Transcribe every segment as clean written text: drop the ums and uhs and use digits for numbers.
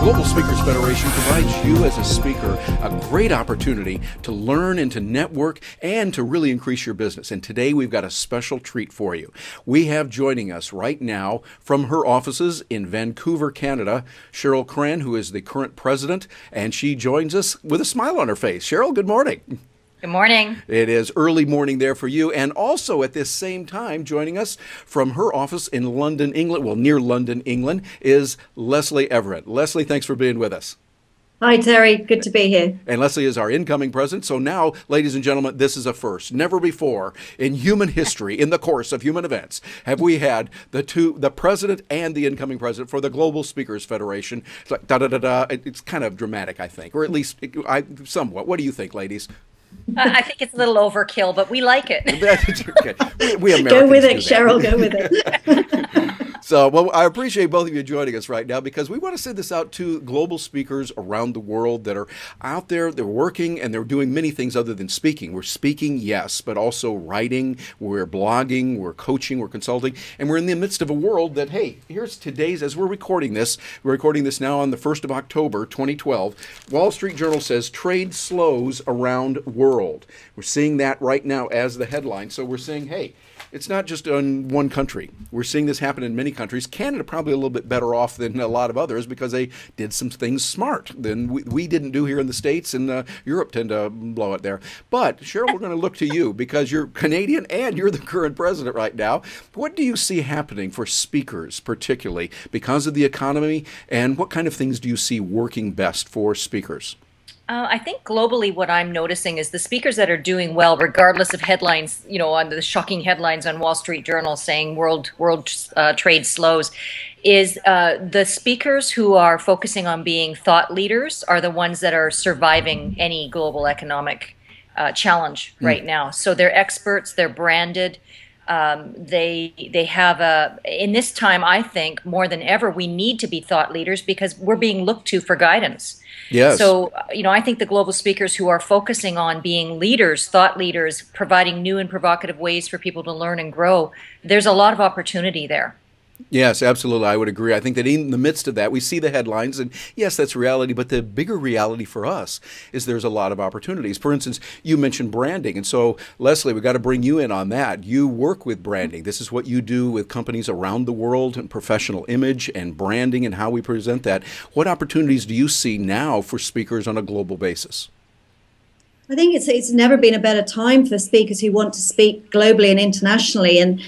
Global Speakers Federation provides you as a speaker a great opportunity to learn and to network and to really increase your business. And today we've got a special treat for you. We have joining us right now from her offices in Vancouver, Canada, Cheryl Cran, who is the current president, and she joins us with a smile on her face. Cheryl, good morning. Good morning. It is early morning there for you. And also at this same time, joining us from her office in London, England, well, near London, England, is Lesley Everett. Lesley, thanks for being with us. Hi, Terry. Good to be here. And Lesley is our incoming president. So now, ladies and gentlemen, this is a first. Never before in human history, in the course of human events, have we had the president and the incoming president for the Global Speakers Federation. It's like da-da-da-da. It's kind of dramatic, I think, or at least somewhat. What do you think, ladies? I think it's a little overkill, but we like it. Okay. We Americans go with it, Cheryl. Go with it. So, well, I appreciate both of you joining us right now because we want to send this out to global speakers around the world that are out there. They're working and they're doing many things other than speaking. We're speaking, yes, but also writing. We're blogging. We're coaching. We're consulting. And we're in the midst of a world that, hey, here's today's, as we're recording this now on the 1st of October, 2012. Wall Street Journal says trade slows around world. We're seeing that right now as the headline. So we're saying, hey, it's not just in one country. We're seeing this happen in many countries. Canada probably a little bit better off than a lot of others because they did some things smart than we didn't do here in the States, and Europe tend to blow it there. But, Cheryl, we're going to look to you because you're Canadian and you're the current president right now. What do you see happening for speakers, particularly because of the economy, and what kind of things do you see working best for speakers? I think globally what I'm noticing is the speakers that are doing well, regardless of headlines, on the shocking headlines on Wall Street Journal saying world trade slows, is the speakers who are focusing on being thought leaders are the ones that are surviving any global economic challenge right now. So they're experts, they're branded. They have in this time, I think, more than ever, we need to be thought leaders because we're being looked to for guidance. Yes. So, I think the global speakers who are focusing on being leaders, thought leaders, providing new and provocative ways for people to learn and grow, there's a lot of opportunity there. Yes, absolutely. I would agree. I think that in the midst of that, we see the headlines, and yes, that's reality, but the bigger reality for us is there's a lot of opportunities. For instance, you mentioned branding, and so, Lesley, we've got to bring you in on that. You work with branding. This is what you do with companies around the world and professional image and branding and how we present that. What opportunities do you see now for speakers on a global basis? I think it's never been a better time for speakers who want to speak globally and internationally. And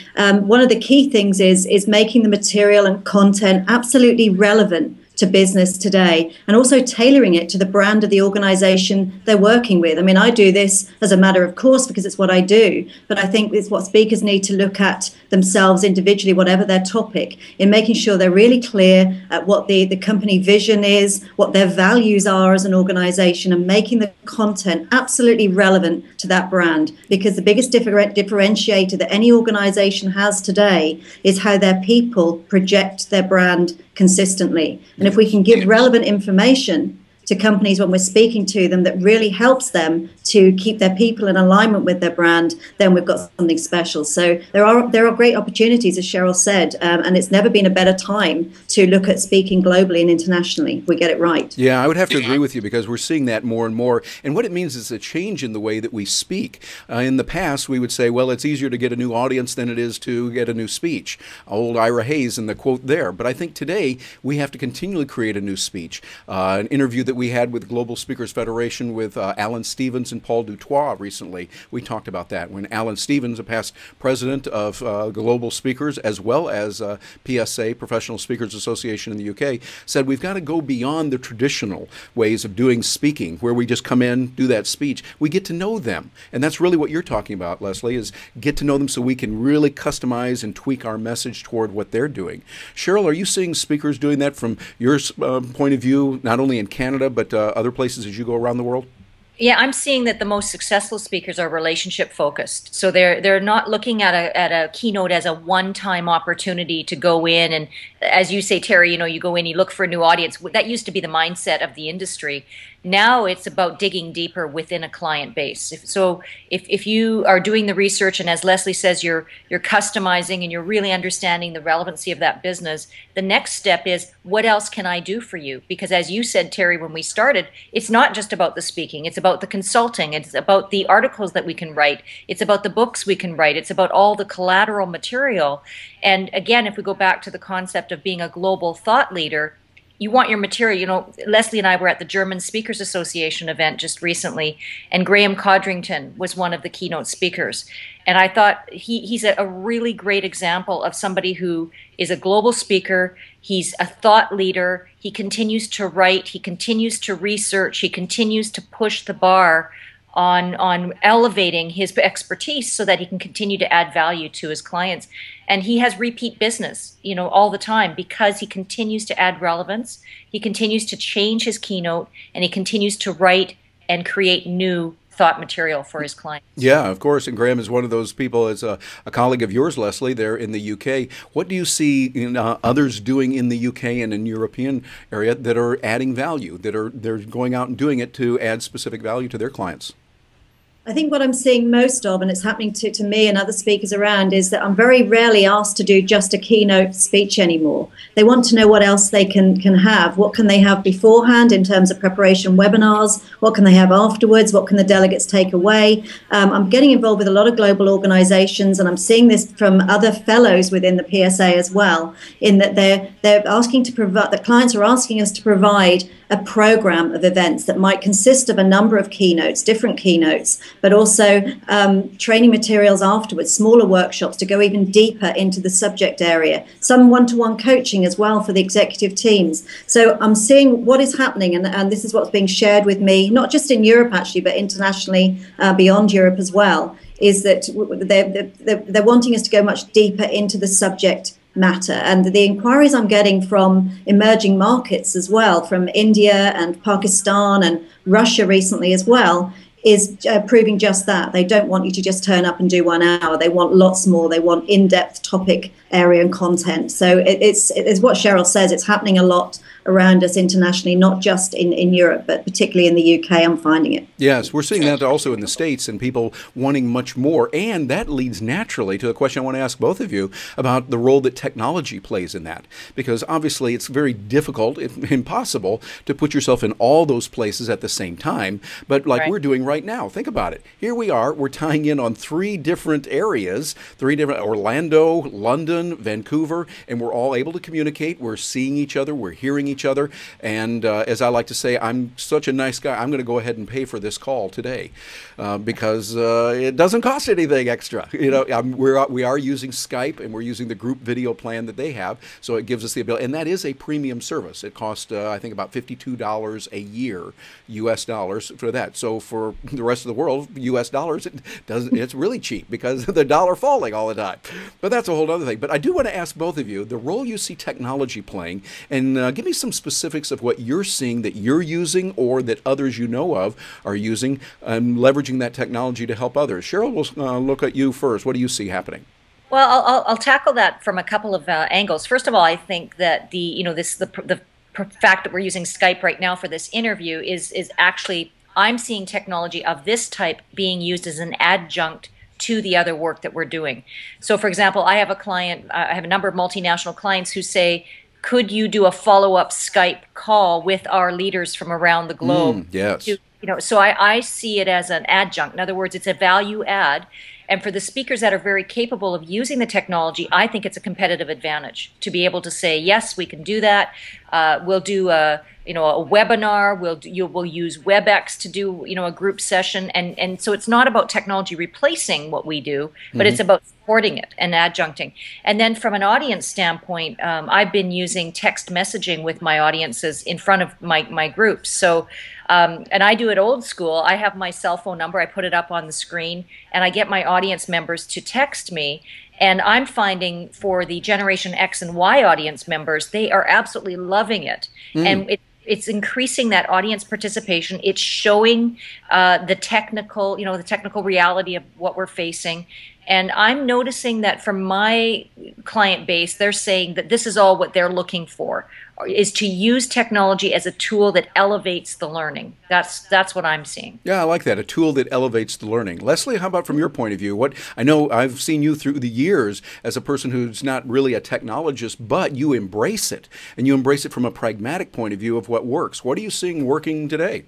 one of the key things is making the material and content absolutely relevant to business today, and also tailoring it to the brand of the organization they're working with. I mean, I do this as a matter of course because it's what I do, but I think it's what speakers need to look at themselves individually, whatever their topic, in making sure they're really clear at what the company vision is, what their values are as an organization, and making the content absolutely relevant to that brand. Because the biggest differentiator that any organization has today is how their people project their brand consistently. And if we can give relevant information to companies when we're speaking to them that really helps them to keep their people in alignment with their brand, then we've got something special. So there are great opportunities, as Cheryl said, and it's never been a better time to look at speaking globally and internationally if we get it right. Yeah, I would have to agree with you because we're seeing that more and more. And what it means is a change in the way that we speak. In the past, we would say, well, it's easier to get a new audience than it is to get a new speech. Old Ira Hayes and the quote there. But I think today we have to continually create a new speech. An interview that we had with Global Speakers Federation with Alan Stevens and Paul Dutoit recently. We talked about that when Alan Stevens, a past president of Global Speakers as well as PSA, Professional Speakers Association in the UK, said we've got to go beyond the traditional ways of doing speaking where we just come in, do that speech. We get to know them. And that's really what you're talking about, Lesley, is get to know them so we can really customize and tweak our message toward what they're doing. Cheryl, are you seeing speakers doing that from your point of view, not only in Canada, but other places as you go around the world? Yeah, I'm seeing that the most successful speakers are relationship focused. So they're not looking at a keynote as a one-time opportunity to go in and, as you say, Terry, you go in, you look for a new audience. That used to be the mindset of the industry. Now it's about digging deeper within a client base. If you are doing the research, and as Lesley says, you're customizing and you're really understanding the relevancy of that business, the next step is, what else can I do for you? Because as you said, Terry, when we started, it's not just about the speaking, it's about the consulting, it's about the articles that we can write, it's about the books we can write, it's about all the collateral material. And again, if we go back to the concept of being a global thought leader, you want your material. You know, Lesley and I were at the German Speakers Association event just recently, and Graham Codrington was one of the keynote speakers. And I thought he's a really great example of somebody who is a global speaker. He's a thought leader. He continues to write. He continues to research. He continues to push the bar on elevating his expertise so that he can continue to add value to his clients. And he has repeat business, you know, all the time, because he continues to add relevance, he continues to change his keynote, and he continues to write and create new thought material for his clients. Yeah, of course. And Graham is one of those people, as a colleague of yours, Lesley, there in the UK. What do you see in, others doing in the UK and in European area that are adding value, they're going out and doing it to add specific value to their clients? I think what I'm seeing most of, and it's happening to me and other speakers around, is that I'm very rarely asked to do just a keynote speech anymore. They want to know what else they can have. What can they have beforehand in terms of preparation webinars? What can they have afterwards? What can the delegates take away? I'm getting involved with a lot of global organizations, and I'm seeing this from other fellows within the PSA as well, in that they're asking to provide, the clients are asking us to provide a program of events that might consist of a number of keynotes, different keynotes, but also training materials afterwards, smaller workshops to go even deeper into the subject area, some one-to-one coaching as well for the executive teams. So I'm seeing what is happening, and this is what's being shared with me, not just in Europe actually, but internationally, beyond Europe as well, is that they're wanting us to go much deeper into the subject matter. And the inquiries I'm getting from emerging markets as well, from India and Pakistan and Russia recently as well, is proving just that. They don't want you to just turn up and do 1 hour. They want lots more. They want in-depth topic area and content. So it's what Cheryl says. It's happening a lot around us internationally, not just in Europe, but particularly in the UK, I'm finding it. Yes, we're seeing that also in the States, and people wanting much more. And that leads naturally to the question I want to ask both of you about the role that technology plays in that. Because obviously it's very difficult, if impossible, to put yourself in all those places at the same time. But like we're doing right now, think about it. Here we are, we're tying in on 3 different areas, 3 different, Orlando, London, Vancouver, and we're all able to communicate. We're seeing each other, we're hearing each other, and as I like to say, I'm such a nice guy, I'm going to go ahead and pay for this call today because it doesn't cost anything extra. You know, we are using Skype, and we're using the group video plan that they have, so it gives us the ability, and that is a premium service. It costs I think about $52 a year, US dollars, for that. So for the rest of the world, US dollars, it's really cheap because the dollar falling all the time. But that's a whole other thing. But I do want to ask both of you the role you see technology playing, and give me some specifics of what you're seeing that you're using or that others you know of are using and leveraging that technology to help others. Cheryl, we'll look at you first. What do you see happening? Well, I'll tackle that from a couple of angles. First of all, I think that the fact that we're using Skype right now for this interview is actually, I'm seeing technology of this type being used as an adjunct to the other work that we're doing. So for example, I have a number of multinational clients who say, could you do a follow-up Skype call with our leaders from around the globe? Yes. So I see it as an adjunct. In other words, it's a value add. And for the speakers that are very capable of using the technology, I think it's a competitive advantage to be able to say, yes, we can do that. We'll do a webinar. We'll use WebEx to do a group session. And so it's not about technology replacing what we do, but it's about supporting it and adjuncting. And then from an audience standpoint, I've been using text messaging with my audiences in front of my groups. So and I do it old school. I have my cell phone number. I put it up on the screen, and I get my audience members to text me. And I'm finding for the Generation X and Y audience members, they are absolutely loving it. And it's increasing that audience participation. It's showing the technical reality of what we're facing. And I'm noticing that from my client base, they're saying that this is all what they're looking for, is to use technology as a tool that elevates the learning. That's what I'm seeing. Yeah, I like that. A tool that elevates the learning. Lesley, how about from your point of view? What I know I've seen you through the years as a person who's not really a technologist, but you embrace it, and you embrace it from a pragmatic point of view of what works. What are you seeing working today?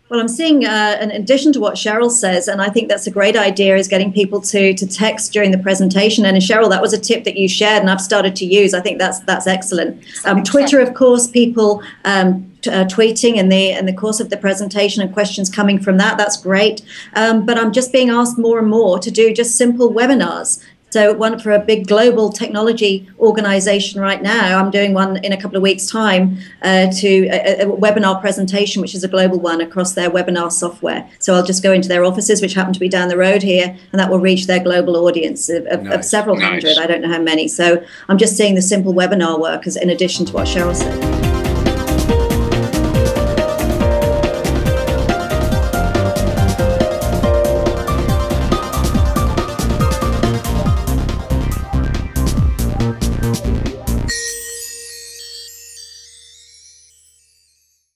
Well, I'm seeing, in addition to what Cheryl says, and I think that's a great idea, is getting people to text during the presentation. And Cheryl, that was a tip that you shared, and I've started to use. I think that's excellent. Twitter, of course, people tweeting in the course of the presentation and questions coming from that. That's great. But I'm just being asked more and more to do just simple webinars. So one for a big global technology organization right now, I'm doing one in a couple of weeks' time to a webinar presentation, which is a global one across their webinar software. So I'll just go into their offices, which happen to be down the road here, and that will reach their global audience of several hundred. I don't know how many. So I'm just seeing the simple webinar work as in addition to what Cheryl said.